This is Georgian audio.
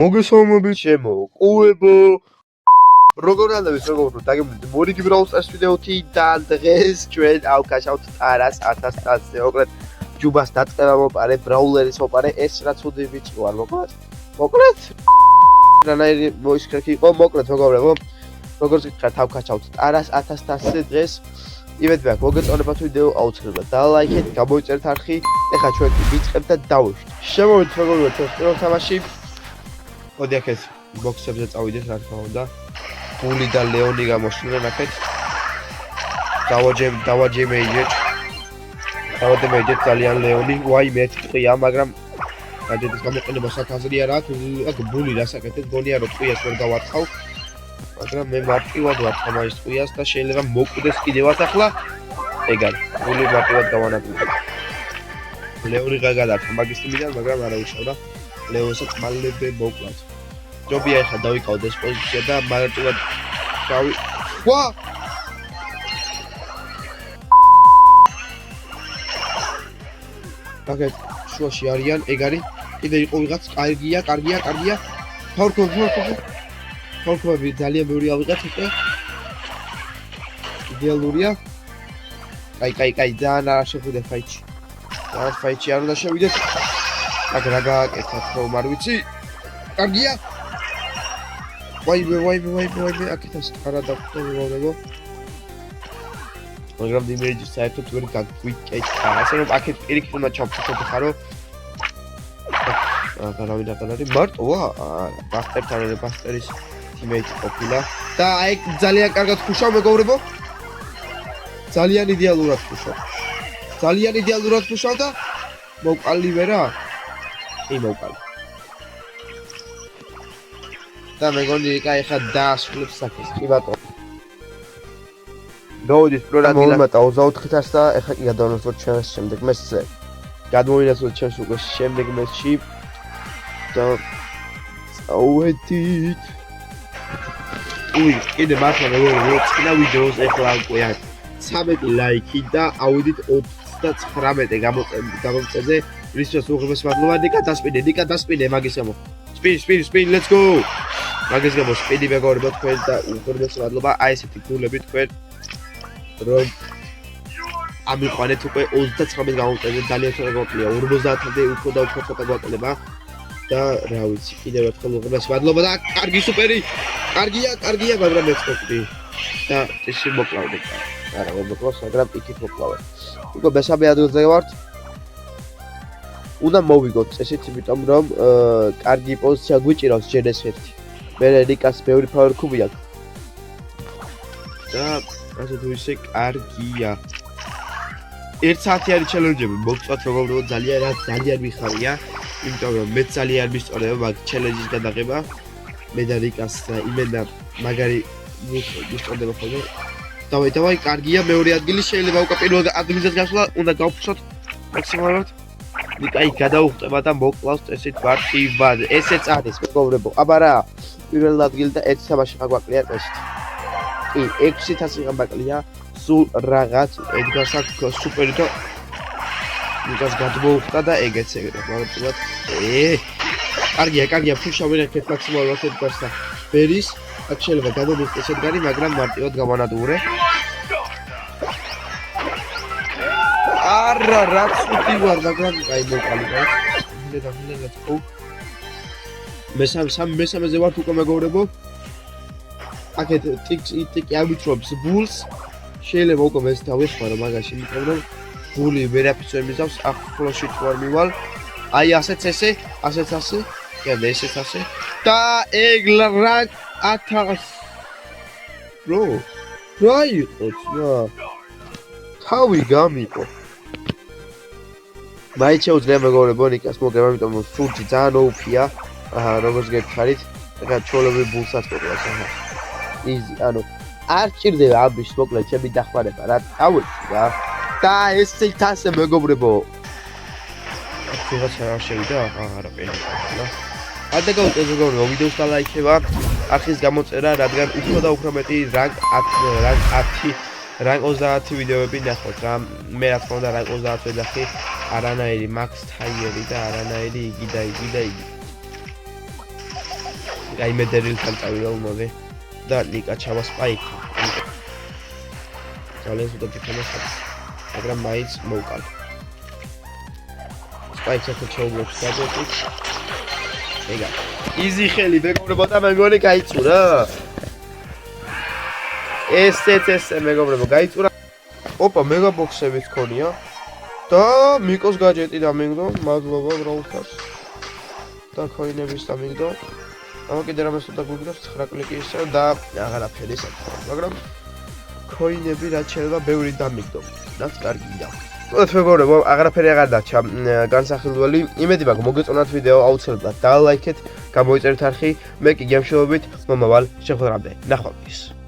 მოგესალმებით ჩემო ყუებო როგორ არის როგორ დაგემოვნეთ მორიგი ბრაულ სტარს ვიდეოთი და დღეს ჩვენ ავკაშავთ ტარას 1000 ტანზე ოღონდ ჯუბას დაწყება მოპარე ბრაულერის მოპარე ეს რაც უდი ბიჭი ვარ მოკლედ რანაირი მოისქრექი იყო მოკლედ მეგობრებო როგორც გითხრათ ავკაშავთ ტარას 1000 ტანზე დღეს იმედი მაქვს მოგეწონებათ ვიდეო აუცილებლად და ლაიქეთ გამოიწერთ არხი ეხლა ჩვენ ვიწყებთ და დავუშვით შემოვიდეთ მეგობრებო ჩვენ პირველ თამაში მოდი აქეთ ბოქსებზე წავიდეთ რა თქმა უნდა ბული და ლეონი გამოშლიდნენ აქეთ დავაჯემეიჯეთ ძალიან ლეონი ვაი მე ტყია მაგრამ გადადის გამოყენება საკაზრია რა აქ ბული რასაკეთებს გონია რომ ტყიას ვერ გავათხავ მაგრამ მე მარტივად ვათხავ ის ტყიას და შეიძლება მოკვდეს კიდევაც ახლა ეგარ ბული მარტივად გავანადგურებ ლეონი გადაათხა მაგის თემიდან მაგრამ არა უშავდა ლეონსაც მალევე მოკლათ ჯობია ახლა დავიკავდე ეს პოზიცია და მარტივად ვა აქეთ შუაში არიან ეგ არის კიდე იყო ვიღაც კარგია ფორკები ძალიან ბევრი ავიღეთ უკვე იდეალურია კაი ძალიან არ შეხვიდე ფაიჩი არ უნდა შევიდეთ აქ რა გააკეთეთ ხომ არ ვიცი კარგია ვაი აქეთას არა დაგვწევ მეგობრებო მაგრამ დიმეიჯი საერთოდ ვერ გაგვიკეთა ასე რომ აქეთ პირიქით უნდა ჩავფიქროთ ხარო არავინ მარტოა ბასტერთან და ბასტერის თიმეიტი ყოფილა და აი ძალიან კარგად ხუშავ მეგობრებო ძალიან იდეალურად ხუშავ და მოვყალი ვერა მოვყალი და მეგონი კაი ხა დაასრულებს საკეს კი ბატონო დაუდის პროგრამა 24-ს და ეხა კი გადავინაცვლოთ ჩვენს შემდეგ მესზე გადმოვინაცვლოთ ჩვენს უკვე შემდეგ მესში და წავედით კიდე მართლა მეგობრებო წინა ვიდეოს ეხლა უკვე აქვს 13 ლაიქი და ავიდით 39 გამომწერზე რისთვისაც უღრმეს მადლობა ნიკა დასპინე მაგის გამო სპინ let's go მაგის გამო სპინი მეგობრებო თქვენ და უღრმეს მადლობა აი ესეთი გულები თქვენ რომ ამიყვანეთ უკვე 39 გამომწერზე ძალიან ცოტა გვაკლია 50-მდე უფრო და უფრო ცოტა გვაკლება და რა ვიცი კიდევ ერთხელ უღრმეს მადლობა და კარგი სუპერი კარგია მაგრამ მეცხოვდი და წესი მოკლავდი არა მოკლავს მაგრამ იქით მოკლავე უკვე მესამე ადგილზე ვართ უნდა მოვიგოთ წესით იმიტომ რომ კარგი პოზიცია გვიჭირავს ჯენეს ერთი მე რიკას ბევრი ფავორი ქუბი აქვს და ასე თუ ისე კარგია 1 საათი არის ჩელენჯები მოგწვათ მეგობრებო ძალიან მიხარია იმიტომ რომ მე ძალიან მისწორდება მაგ ჩელენჯის გადაღება მე და რიკას იმენა მაგარი მისწორდება ხოლმე დავაი კარგია მეორე ადგილი შეიძლება უკვე პირველ ადგილზე გასვლა უნდა გავფრთხოთ მაქსიმალურად ნიკაი გადაუხტება და მოკლავს წესით მარტივად ესეც არის მეგობრებო აბა რა პირველ ადგილი და 1 თამაში გაგვაკლია წესით კი 6000 გამაკლია სულ რაღაც ედგარს აქვს სუპერი და ნიკას გადმოუხტა და ეგეც მარტივად კარგია ფუშავენ ერთ მაქსიმალურად ედგარს და ბერის აქ შეიძლება გადმოიხდეს ედგარი მაგრამ მარტივად გამანადგურე არა რაც უთი ვარ მაგრამ აი მოვყალი და ხო მესამეზე ვარ უკვე მეგობრებო აქეთ ტიკი ამიტრობს ბულს შეიძლება უკვე ეს დავიხმარო მაგაში იმიტომ რომ ბული ვერაფერს ვერ მიზავს ახლოში თუ არ მივალ აი ასეც კიდე ესეც ასე და ეგ რანგ 1000 რა იყო თავი გამიყო მაინც შეუძლია მეგობრებო ნიკას მოგება იმიტომ რომ სურჯი ძალიან ოუფია როგორც გეთხარით ეხლა ჩოლები ბულსაც მოკლავს იზი ანუ არ ჭირდება ამის მოკლედ ჩემი დახმარება რა დავუჩი რა და ესეც ასე მეგობრებო რაღაცა შევიდა არა პენა არ დაგავწევ მეგობრებო ვიდეოს დალაიქება არხის გამოწერა რადგან უფრო და უფრო მეტი რანგ 30 ვიდეოები ნახოთ რა მე რა თქმა უნდა რანგ 30 ვეძახი არანაირი მაქს თაიერი და არანაირი იგი რაიმე დერილთან წავიდე და ნიკა ჩავასპაიქა. ძალიან ზუსტად თამაშობ. მაგრამ მაინც მოვყავ. სპაიქს ახლა ჩაუგებს გადაწყვეტ. ეგა. იზი ხელი მეგობრებო და მეგონი გაიწურა. ეს მეგობრებო გაიწურა. ოპა მეგაბოქსები თქონია. და მიკოს გაჯეტი დამიგდო, მადლობა ბრაულს. და ქოინების დამიგდო. ამა კიდე რამეს უნდა გვიგდოს 9 კლიკი ისე და აღარაფერი საკითხი. მაგრამ ქოინები რაც შეიძლება ბევრი დამიგდო. რაც კარგია. მეგობრებო, აღარაფერი აღარ დარჩა განსახილველი. იმედი მაქვს მოგეწონათ ვიდეო, აუცილებლად დალაიქეთ, გამოიწერეთ არხი. მე კი გემშოვებით მომავალ შეხვედრამდე. ნახვამდის.